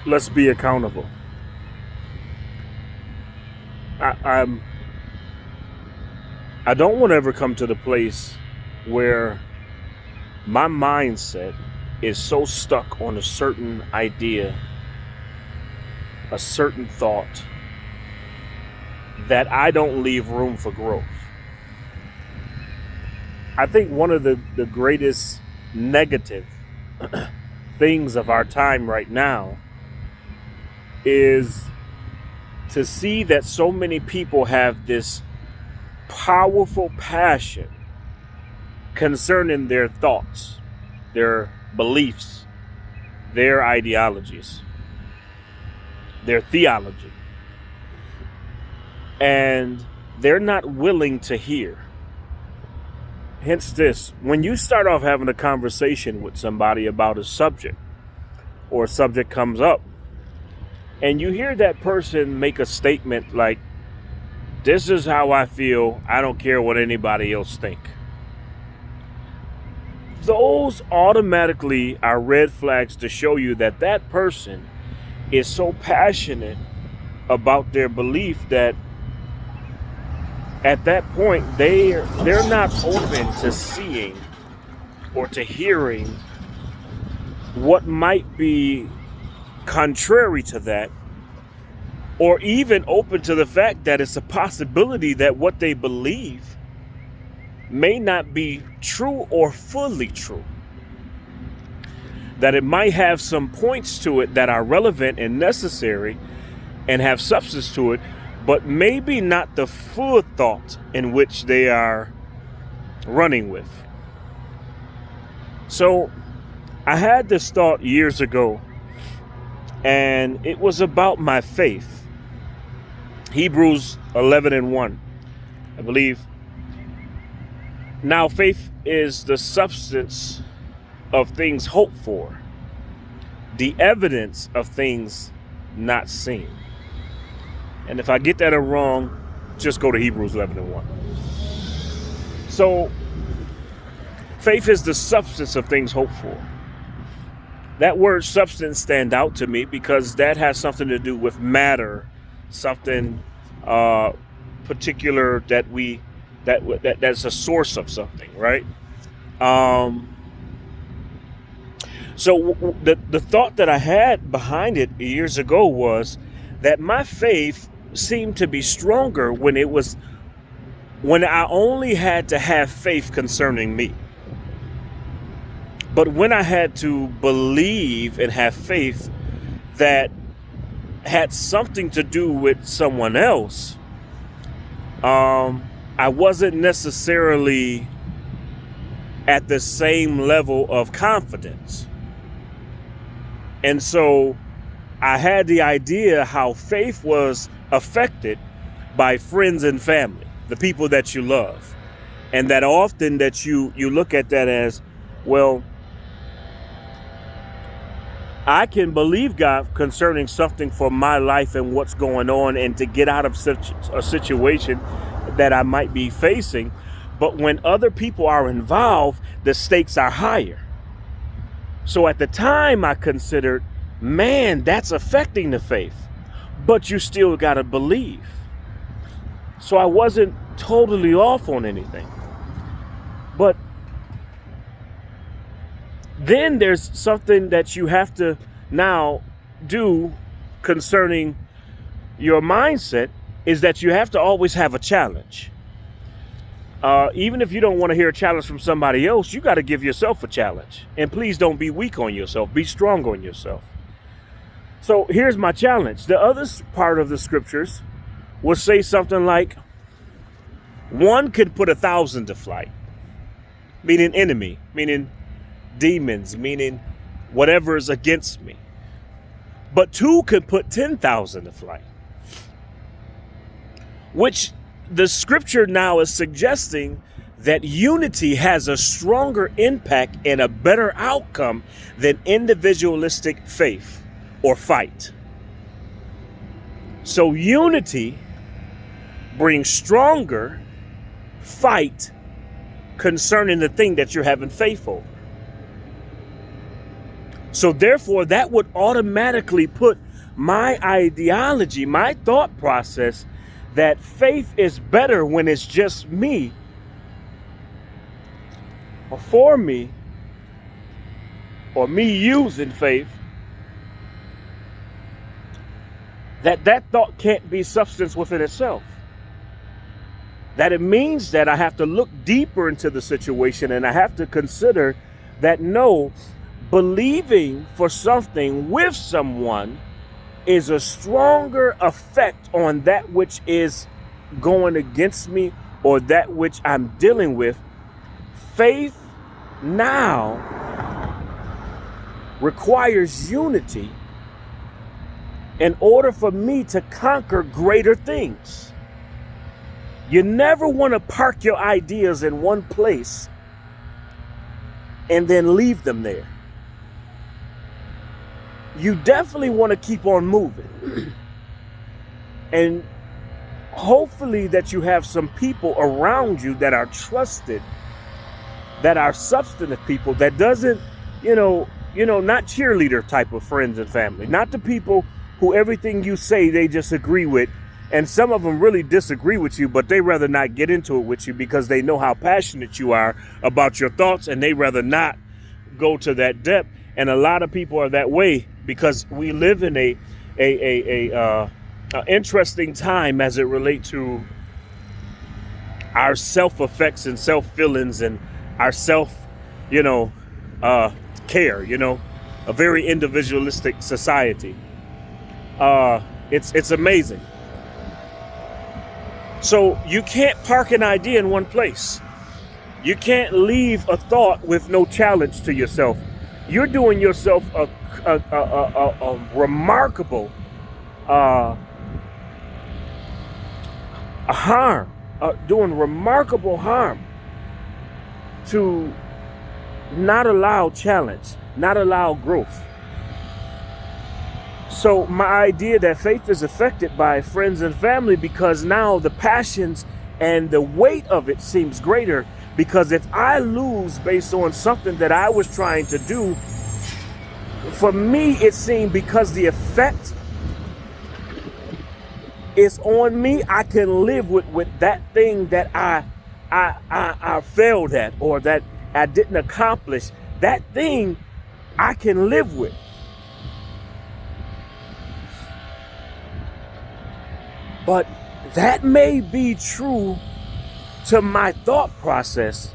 let's be accountable. I, I'm I don't want to ever come to the place where my mindset is so stuck on a certain idea, a certain thought, that I don't leave room for growth. I think one of the greatest negative things of our time right now is to see that so many people have this powerful passion concerning their thoughts, their beliefs, their ideologies, their theology. And they're not willing to hear. Hence this, when you start off having a conversation with somebody about a subject, or a subject comes up, and you hear that person make a statement like, this is how I feel, I don't care what anybody else think. Those automatically are red flags to show you that that person is so passionate about their belief that at that point they're not open to seeing or to hearing what might be contrary to that, or even open to the fact that it's a possibility that what they believe may not be true or fully true. That it might have some points to it that are relevant and necessary and have substance to it, but maybe not the full thought in which they are running with. So I had this thought years ago, and it was about my faith. Hebrews 11:1, I believe. Now faith is the substance of things hoped for, the evidence of things not seen. And if I get that wrong, just go to Hebrews 11:1. So faith is the substance of things hoped for. That word substance stand out to me because that has something to do with matter, something particular that's a source of something, right? So the thought that I had behind it years ago was that my faith seemed to be stronger when I only had to have faith concerning me. But when I had to believe and have faith that had something to do with someone else, I wasn't necessarily at the same level of confidence. And so I had the idea how faith was affected by friends and family, the people that you love. And that often that you look at that as, well, I can believe God concerning something for my life and what's going on and to get out of such a situation that I might be facing. But when other people are involved, the stakes are higher. So at the time I considered, man, that's affecting the faith, but you still got to believe. So I wasn't totally off on anything. But then there's something that you have to now do concerning your mindset, is that you have to always have a challenge. Even if you don't want to hear a challenge from somebody else, you got to give yourself a challenge. And please don't be weak on yourself. Be strong on yourself. So here's my challenge. The other part of the scriptures will say something like, one could put 1,000 to flight, meaning enemy, meaning demons, meaning whatever is against me. But two could put 10,000 to flight, which the scripture now is suggesting that unity has a stronger impact and a better outcome than individualistic faith or fight. So unity brings stronger fight concerning the thing that you're having faith over. So therefore, that would automatically put my ideology, my thought process, that faith is better when it's just me or for me or me using faith, that thought can't be substance within itself. That it means that I have to look deeper into the situation, and I have to consider that no, believing for something with someone is a stronger effect on that which is going against me or that which I'm dealing with. Faith now requires unity in order for me to conquer greater things. You never want to park your ideas in one place and then leave them there. You definitely want to keep on moving. And hopefully that you have some people around you that are trusted, that are substantive people, that doesn't, not cheerleader type of friends and family, not the people who everything you say they just agree with. And some of them really disagree with you, but they rather not get into it with you because they know how passionate you are about your thoughts, and they rather not go to that depth. And a lot of people are that way because we live in a interesting time as it relates to our self-effects and self-feelings and our self, care, a very individualistic society. It's amazing. So you can't park an idea in one place. You can't leave a thought with no challenge to yourself. You're doing yourself a remarkable harm, doing remarkable harm to not allow challenge, not allow growth. So my idea that faith is affected by friends and family, because now the passions and the weight of it seems greater, because if I lose based on something that I was trying to do, for me it seemed because the effect is on me, I can live with that thing that I failed at or that I didn't accomplish. That thing I can live with. But that may be true to my thought process,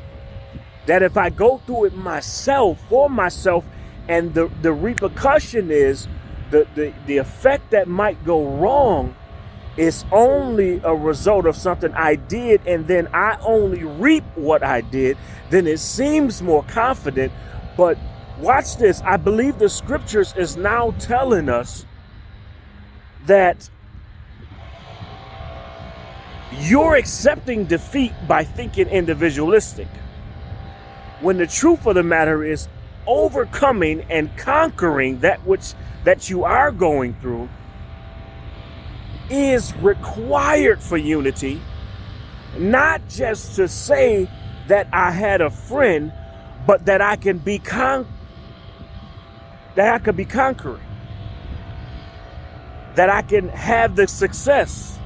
that if I go through it myself, for myself, and the repercussion is the effect that might go wrong is only a result of something I did, and then I only reap what I did, then it seems more confident. But watch this. I believe the scriptures is now telling us that you're accepting defeat by thinking individualistic, when the truth of the matter is overcoming and conquering that you are going through is required for unity. Not just to say that I had a friend, but that I can be conquering, that I can have the success,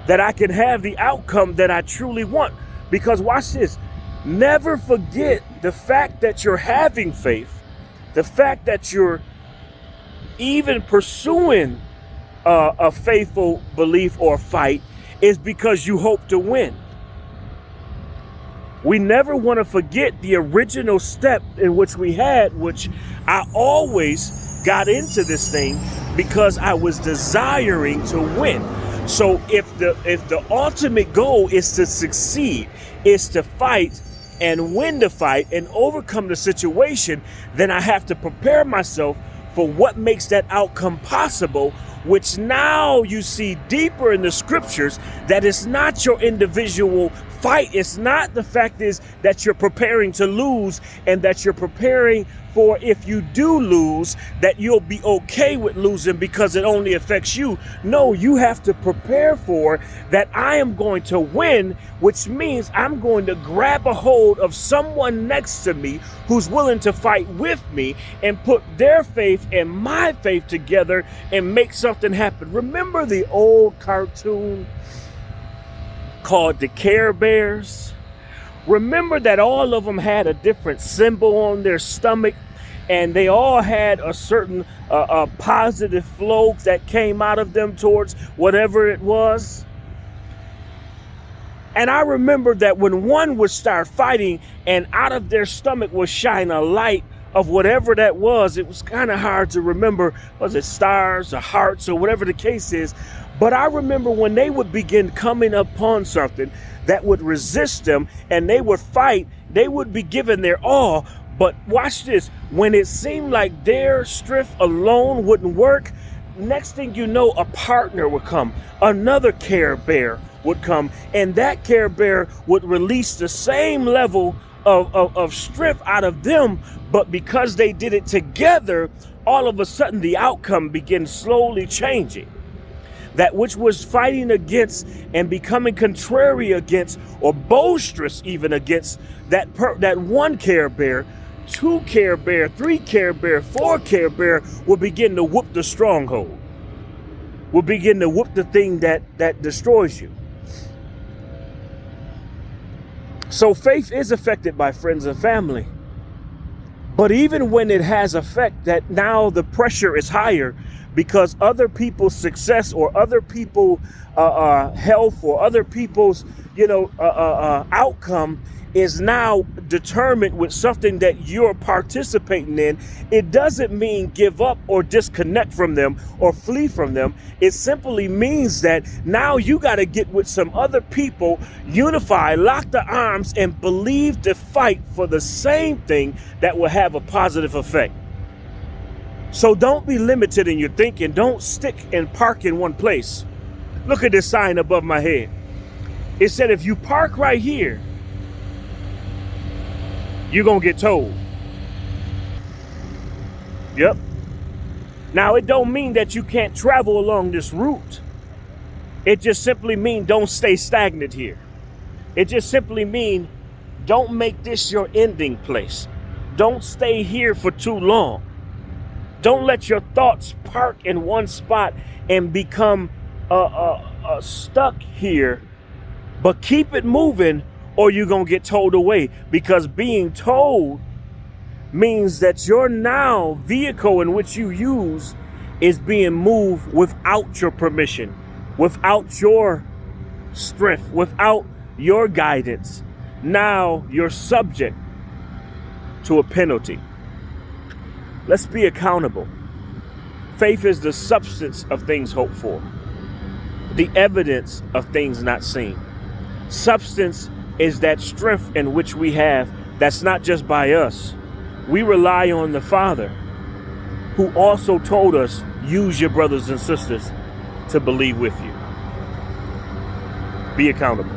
that I can have the outcome that I truly want. Because watch this, never forget the fact that you're having faith, the fact that you're even pursuing a faithful belief or fight is because you hope to win. We never want to forget the original step in which we had, which I always got into this thing because I was desiring to win. So if the ultimate goal is to succeed, is to fight and win the fight and overcome the situation, then I have to prepare myself for what makes that outcome possible, which now you see deeper in the scriptures that it's not your individual fight. It's not the fact is that you're preparing to lose and that you're preparing for if you do lose, that you'll be okay with losing because it only affects you. No, you have to prepare for that I am going to win, which means I'm going to grab a hold of someone next to me who's willing to fight with me and put their faith and my faith together and make something happen. Remember the old cartoon called the Care Bears? Remember that all of them had a different symbol on their stomach, and they all had a certain positive flow that came out of them towards whatever it was. And I remember that when one would start fighting and out of their stomach would shine a light of whatever that was, it was kind of hard to remember. Was it stars or hearts or whatever the case is? But I remember when they would begin coming upon something that would resist them and they would fight, they would be given their all. But watch this, when it seemed like their strength alone wouldn't work, next thing you know, a partner would come, another Care Bear would come, and that Care Bear would release the same level of strength out of them, but because they did it together, all of a sudden the outcome began slowly changing. That which was fighting against and becoming contrary against or boisterous even against that one Care Bear, 2 Care Bear, 3 Care Bear, 4 Care Bear will begin to whoop the stronghold, will begin to whoop the thing that destroys you. So faith is affected by friends and family. But even when it has effect, that now the pressure is higher because other people's success or other people's health or other people's outcome is now determined with something that you're participating in. It doesn't mean give up or disconnect from them or flee from them. It simply means that now you got to get with some other people, unify, lock the arms, and believe to fight for the same thing that will have a positive effect. So don't be limited in your thinking. Don't stick and park in one place. Look at this sign above my head. It said if you park right here, you're going to get towed. Yep. Now, it don't mean that you can't travel along this route. It just simply means don't stay stagnant here. It just simply means don't make this your ending place. Don't stay here for too long. Don't let your thoughts park in one spot and become stuck here. But keep it moving, or you're going to get towed away, because being towed means that your now vehicle in which you use is being moved without your permission, without your strength, without your guidance. Now you're subject to a penalty. Let's be accountable. Faith is the substance of things hoped for, the evidence of things not seen. Substance is that strength in which we have that's not just by us. We rely on the Father, who also told us, use your brothers and sisters to believe with you. Be accountable.